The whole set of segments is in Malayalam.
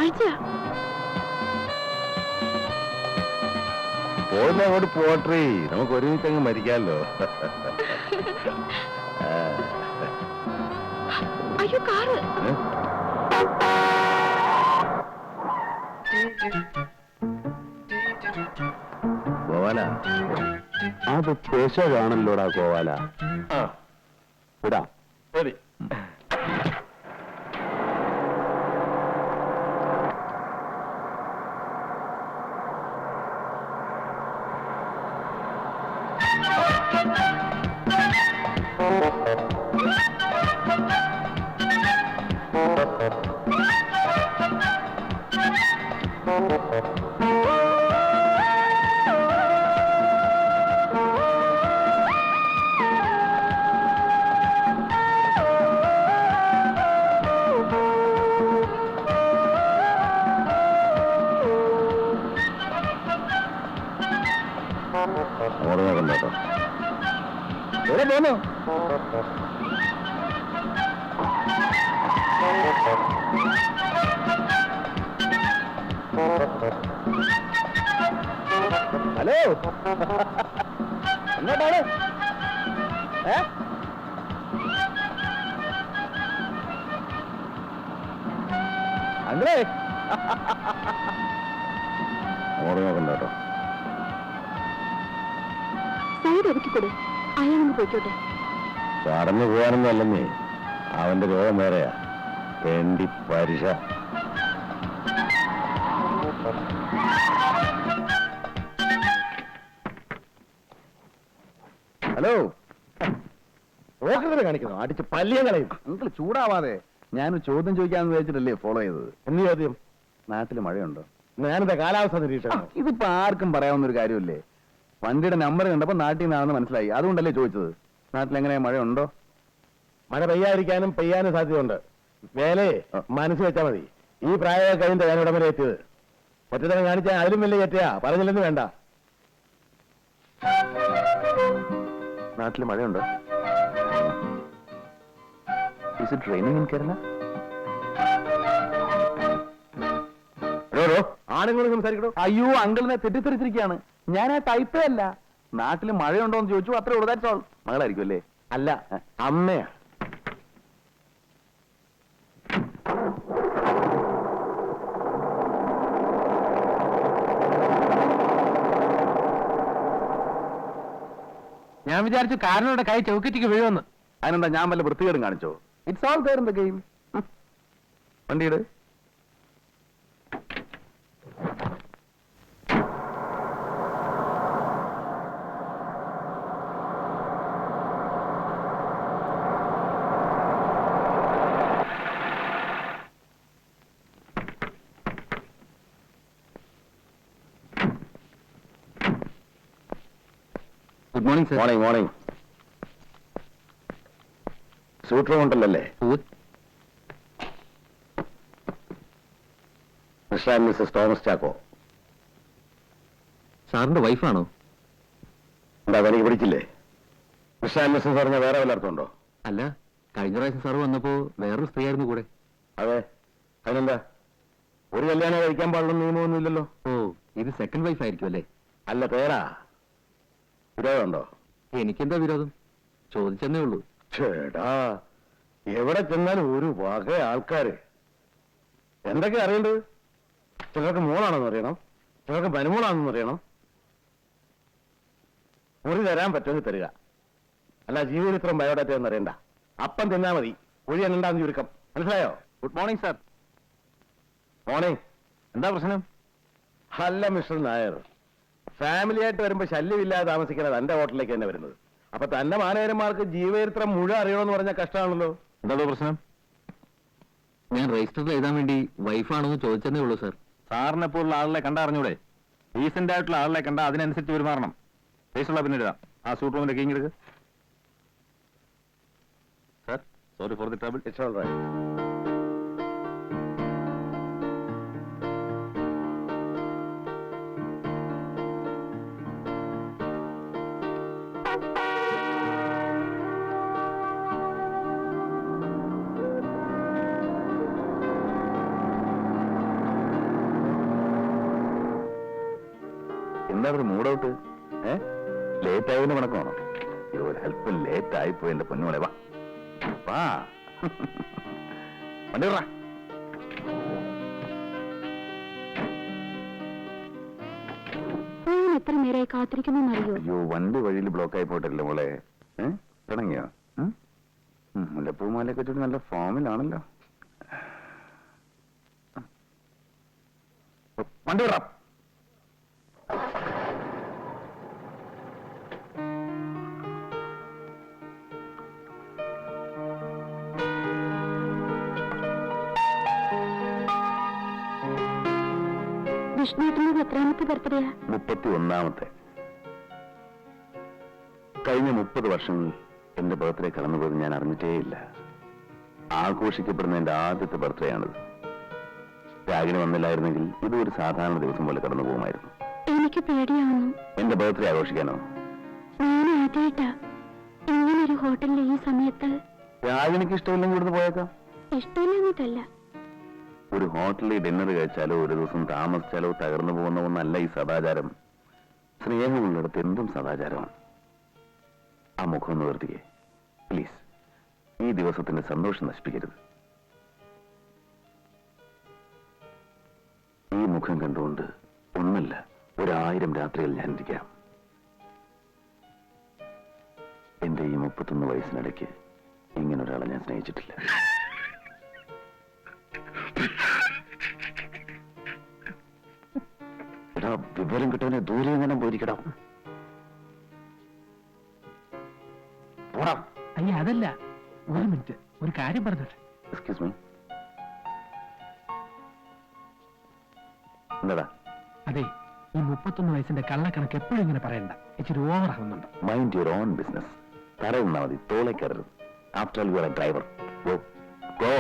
കാഴ്ചയാ. പോകുന്നങ്ങോട്ട് പോട്ടെ, നമുക്ക് ഒരുമിച്ച് അങ്ങ് മരിക്കാമല്ലോ. അയ്യോ കാറ്. ഗോവാല, അത് പേശകാണല്ലോടാ ഗോവാല. വിടാം. ശരി. അങ്ങോട്ട് നോക്കണ്ട കേട്ടോ. എവിടെ പോന്നു? ഹലോ, എങ്ങോട്ടാണ്? അങ്ങളേ, അങ്ങോട്ട് നോക്കണ്ട കേട്ടോ. സൈഡ് ഒതുക്കിക്കൊടു, അയാളൊന്ന് പോയിക്കോട്ടെ. കടന്നു പോകാനൊന്നും അല്ലെന്നേ, അവന്റെ രോഗം വേറെയാ. വേണ്ടി പരിശ. ഹലോ, റോക്കറ്റിനെ കാണിക്കുന്നു, അടിച്ച് പല്ലിയം കളയും. നിങ്ങൾ ചൂടാവാതെ, ഞാൻ ചോദ്യം ചോദിക്കാന്ന് വെച്ചിട്ടല്ലേ ഫോളോ ചെയ്തത്. എന്ത് ചോദ്യം? നാട്ടിൽ മഴയുണ്ടോ? ഞാനെന്താ കാലാവസ്ഥ നിരീക്ഷണം? ഇതിപ്പോ ആർക്കും പറയാവുന്ന ഒരു കാര്യമല്ലേ. വണ്ടിയുടെ നമ്പർ കണ്ടപ്പോ നാട്ടിൽ നിന്നാണെന്ന് മനസ്സിലായി, അതുകൊണ്ടല്ലേ ചോദിച്ചത്. നാട്ടിൽ എങ്ങനെയാ, മഴയുണ്ടോ? മഴ പെയ്യാതിരിക്കാനും പെയ്യാനും സാധ്യതയുണ്ട്. വേലേ മനസ്സ് വെച്ചാൽ മതി. ഈ പ്രായമൊക്കെ കഴിഞ്ഞ ഞാൻ ഇവിടെ വരെ എത്തിയത്. ഒറ്റത്തരം കാണിച്ചാൽ അതിലും വലിയ കയറ്റിയാ പറഞ്ഞില്ലെന്ന് വേണ്ട. നാട്ടിൽ മഴയുണ്ടോ? Is it raining in Kerala? ആണുങ്ങൾ സംസാരിക്കണോ? അയ്യോ, അങ്കിളിനെ തെറ്റിദ്ധരിച്ചിരിക്കുകയാണ്. ഞാൻ ആ ടൈപ്പേ അല്ല. നാട്ടിൽ മഴയുണ്ടോ എന്ന് ചോദിച്ചു, അത്രേ ഉള്ളൂ. That's all. മകളായിരിക്കും അല്ലേ? അല്ല, അമ്മയാ. ഞാൻ വിചാരിച്ചു കാരനോടെ കൈ ചൗക്കറ്റിക്ക് വീഴുമെന്ന്. അതിനെന്താ, ഞാൻ വല്ല വൃത്തികേടും കാണിച്ചോ? It's all there in the game. വണ്ടിയുടെ good morning sir. Morning morning. സൂട്ടർ ഉണ്ടല്ലേ? Mister and missus Thomas Chacko. സാറിന്റെ വൈഫാണോ? എന്താ എനിക്ക് പിടിച്ചില്ലേ? മിസ്റ്റർ ആൻഡ് മിസ്സസ് പറഞ്ഞ വേറെ വല്ല അർത്ഥമുണ്ടോ? അല്ല, കഴിഞ്ഞ പ്രാവശ്യം സാറ് വന്നപ്പോ വേറൊരു സ്ത്രീ ആയിരുന്നു കൂടെ. അതെ, അതിനെന്താ? ഒരു കല്യാണം കഴിക്കാൻ പാടുള്ള നിയമമൊന്നുമില്ലല്ലോ. ഓ, ഇത് സെക്കൻഡ് വൈഫ് ആയിരിക്കും അല്ലേ? അല്ല, പേരാ. വിരോധമുണ്ടോ? എനിക്കെന്താ വിരോധം? ചോദിച്ചെന്നേ ഉള്ളൂ. ചേടാ, എവിടെ ചെന്നാലും ഒരു വക ആൾക്കാര്. എന്തൊക്കെ അറിയേണ്ടത്? ചിലർക്ക് മോളാണെന്ന് അറിയണം, ചിലർക്ക് മരുമോളാണെന്ന് അറിയണം. മുറി തരാൻ പറ്റുമെങ്കിൽ തരിക. അല്ല, ജീവചരിത്രം ബയോഡാറ്റ ഒന്നും അറിയണ്ട. അപ്പം തിന്നാ മതി, ഒഴി എന്നുണ്ടാകുന്ന ചുരുക്കം. മനസ്സിലായോ? Good morning sir. മോർണിംഗ്. എന്താ പ്രശ്നം? അല്ല മിസ്റ്റർ നായർ, ഫാമിലി ആയിട്ട് വരുമ്പോ ശല്യമില്ലാതെ താമസിക്കുന്നത് എന്റെ ഹോട്ടലിലേക്ക് തന്നെ വരുന്നത്. അപ്പൊ തന്റെ മാനേജർമാർക്ക് ജീവചരിത്രം മുഴുവൻ അറിയണമെന്ന് പറഞ്ഞാൽ കഷ്ടമാണല്ലോ. എന്താണോ പ്രശ്നം? ഞാൻ രജിസ്റ്ററിൽ എഴുതാൻ വേണ്ടി വൈഫാണെന്ന് ചോദിച്ചെന്നേ ഉള്ളൂ സാർ. സാറിനെപ്പോലുള്ള ആളിനെ കണ്ടറിഞ്ഞൂടെ? ഡീസന്റ് ആയിട്ടുള്ള ആളിനെ കണ്ട അതിനനുസരിച്ച് പെരുമാറണം. രജിസ്റ്ററുള്ള പിന്നെ എഴുതാം. ആ സൂട്ട് റൂമിന്റെ കീങ് എടുക്ക്. Sir, sorry for the trouble. It's all right. എന്താ ഒരു മൂടൗട്ട്? ലേറ്റ് ആയതിന് കണക്കാണോ? ഒരു ഹെൽപ്പ് ലേറ്റ് ആയിപ്പോയി എന്റെ പൊന്നുമോളെ. വാ വാ, വണ്ടി വിടറാ. എത്ര നേരമായി കാത്തിരിക്കുന്നറിയോ? അയ്യോ, വണ്ടി വഴിയിൽ ബ്ലോക്ക് ആയി പോയിട്ടല്ലേ മോളെ. തുടങ്ങിയോ? മുല്ലപ്പൂമാലയൊക്കെ ചൂടി നല്ല ഫോമിലാണല്ലോ. വണ്ടി വിടാം. വിഷ്ണുവിന്റെ എത്രാമത്തെ ബർത്ത്ഡേയാ? 31ാമത്തെ. കഴിഞ്ഞ 30 വർഷങ്ങൾ എന്റെ ബർത്ത്ഡേ കടന്നുപോയത് ഞാൻ അറിഞ്ഞിട്ടേയില്ല. ആഘോഷിക്കപ്പെടുന്ന എന്റെ ആദ്യത്തെ ബർത്ത്ഡേ ആണിത്. രാഗിന് വന്നില്ലായിരുന്നെങ്കിൽ ഇത് ഒരു സാധാരണ ദിവസം പോലെ കടന്നു പോകുമായിരുന്നു. എനിക്ക് പേടിയാവുന്നു. എന്റെ ബർത്ത്ഡേ ആഘോഷിക്കാനോ? ഞാൻ ആദ്യമായിട്ടാ ഇങ്ങനൊരു ഹോട്ടലിൽ ഈ സമയത്ത്. രാഗിനിക്ക് ഇഷ്ടമില്ലെങ്കിൽ ഇവിടുന്ന് പോയേക്കാം. ഇഷ്ടമില്ലെന്നിട്ടല്ല, ഒരു ഹോട്ടലിൽ ഡിന്നർ കഴിച്ചാലോ ഒരു ദിവസം താമസിച്ചാലോ തകർന്നു പോകുന്ന ഒന്നല്ല ഈ സദാചാരം. സ്നേഹമുള്ളിടത്ത് എന്തും സദാചാരമാണ്. ആ മുഖം ഒന്ന് നിർത്തിക്കേ പ്ലീസ്. ഈ ദിവസത്തിന്റെ സന്തോഷം നശിപ്പിക്കരുത്. ഈ മുഖം കണ്ടുകൊണ്ട് ഒന്നല്ല 1000 രാത്രികൾ ഞാൻ ഇരിക്കാം. എന്റെ ഈ 31 വയസ്സിനിടയ്ക്ക് ഇങ്ങനൊരാളെ ഞാൻ സ്നേഹിച്ചിട്ടില്ല. വിവരം കിട്ടവനെ ദൂരെ എങ്ങനെ പോയിരിക്കണം. അയ്യ അതല്ല, ഒരു മിനിറ്റ്, ഒരു കാര്യം പറഞ്ഞോട്ടെ. Excuse me. എന്താടാ? അതെ, ഈ 31 വയസ്സിന്റെ കള്ളക്കണക്ക് എപ്പോഴും ഇങ്ങനെ പറയണ്ട, ഇച്ചിരി ഓവർ ആവുന്നുണ്ട്. Mind your own business. തറയുന്നാ മതി, തോളെ കയറരുത്. After all you are a driver. Go go.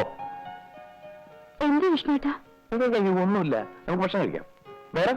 എന്താ വിഷ്ണുട്ടാ? ഒന്നുമില്ല, നമുക്ക് ഭക്ഷണം കഴിക്കാം. വേറെ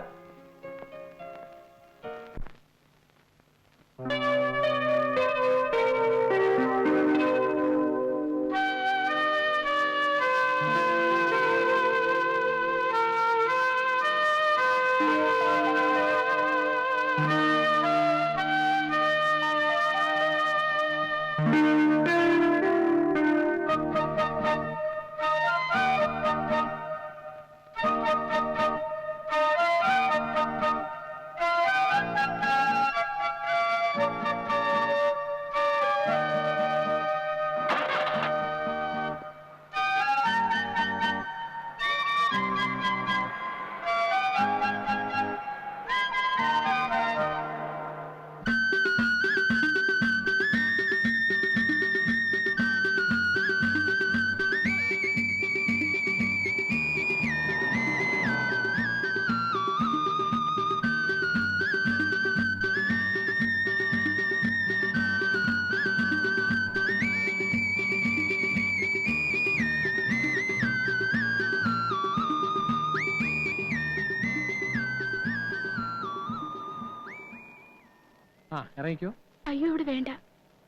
ഇറങ്ങിക്കോ. അയ്യോ, ഇവിടെ വേണ്ട,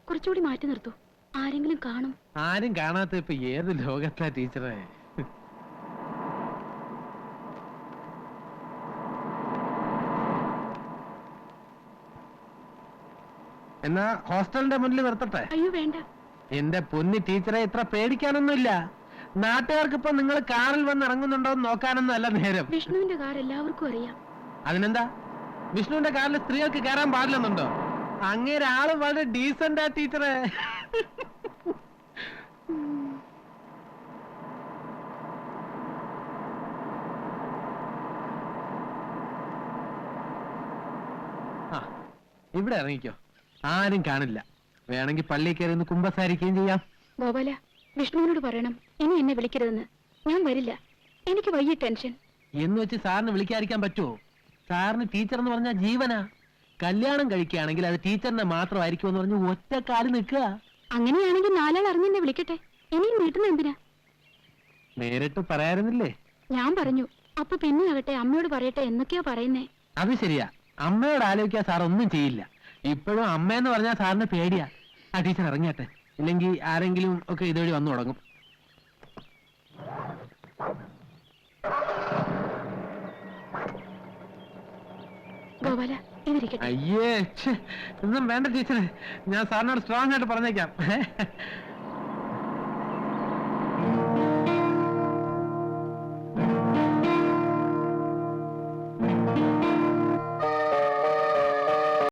കുറച്ചുകൂടി മാറ്റി നിർത്തൂ. ആരെങ്കിലും കാണും. ആരും കാണാത്ത ഇപ്പൊ ഏത് ലോകത്താ ടീച്ചറെ? എന്നാ ഹോസ്റ്റലിന്റെ മുന്നിൽ നിർത്തട്ടെ? അയ്യോ വേണ്ട. എന്റെ പൊന്നി ടീച്ചറെ, ഇത്ര പേടിക്കാനൊന്നുമില്ല. നാട്ടുകാർക്ക് ഇപ്പൊ നിങ്ങൾ കാറിൽ വന്ന് ഇറങ്ങുന്നുണ്ടോ എന്ന് നോക്കാനൊന്നും അല്ല നേരം. വിഷ്ണുവിന്റെ കാർ എല്ലാവർക്കും അറിയാം. അതിനെന്താ? വിഷ്ണുവിന്റെ കാറിൽ സ്ത്രീകൾക്ക് കയറാൻ പാടില്ലെന്നുണ്ടോ? അങ്ങേരെ ആള് വളരെ ഡീസന്റാ ടീച്ചറെ. ആ, ഇവിടെ ഇറങ്ങിക്കോ, ആരും കാണില്ല. വേണമെങ്കിൽ പള്ളിയിൽ കയറി ഒന്ന് കുമ്പസാരിക്കുകയും ചെയ്യാം. ഗോപാല, വിഷ്ണുവിനോട് പറയണം ഇനി എന്നെ വിളിക്കരുതെന്ന്. ഞാൻ വരില്ല, എനിക്ക് വയ്യ ടെൻഷൻ. എന്ന് വെച്ച് സാറിന് വിളിക്കാതിരിക്കാൻ പറ്റുമോ? സാറിന് ടീച്ചർ എന്ന് പറഞ്ഞാൽ ജീവനാ. കല്യാണം കഴിക്കുകയാണെങ്കിൽ അത് ടീച്ചറിനെ മാത്രമായിരിക്കും എന്ന് പറഞ്ഞ് ഒറ്റക്കാലിൽ നിൽക്കുക. അങ്ങനെയാണെങ്കിൽ 4 ആൾ അറിഞ്ഞെന്നെ വിളിക്കട്ടെ. ഇനിയും വീട്ടുന്ന എന്തിനാ? നേരിട്ട് പറയാറുന്നില്ലേ? ഞാൻ പറഞ്ഞു. അപ്പൊ പിന്നെ ആകട്ടെ അമ്മയോട് പറയട്ടെ എന്നൊക്കെയാ പറയുന്നേ. അത് ശരിയാ, അമ്മയോട് ആലോചിക്കാൻ സാർ ഒന്നും ചെയ്യില്ല. ഇപ്പോഴും അമ്മയെന്ന് പറഞ്ഞാൽ സാറിന് പേടിയാ. ആ ടീച്ചർ ഇറങ്ങിയാട്ടെ, ഇല്ലെങ്കിൽ ആരെങ്കിലും ഒക്കെ ഇതുവഴി വന്നു തുടങ്ങും. ഗോപാല ഇതിരിക്കട്ടെ. അയ്യേ ഛെ, ഒന്നും വേണ്ട ടീച്ചറെ, ഞാൻ സാറിനോട് സ്ട്രോങ് ആയിട്ട് പറഞ്ഞേക്കാം.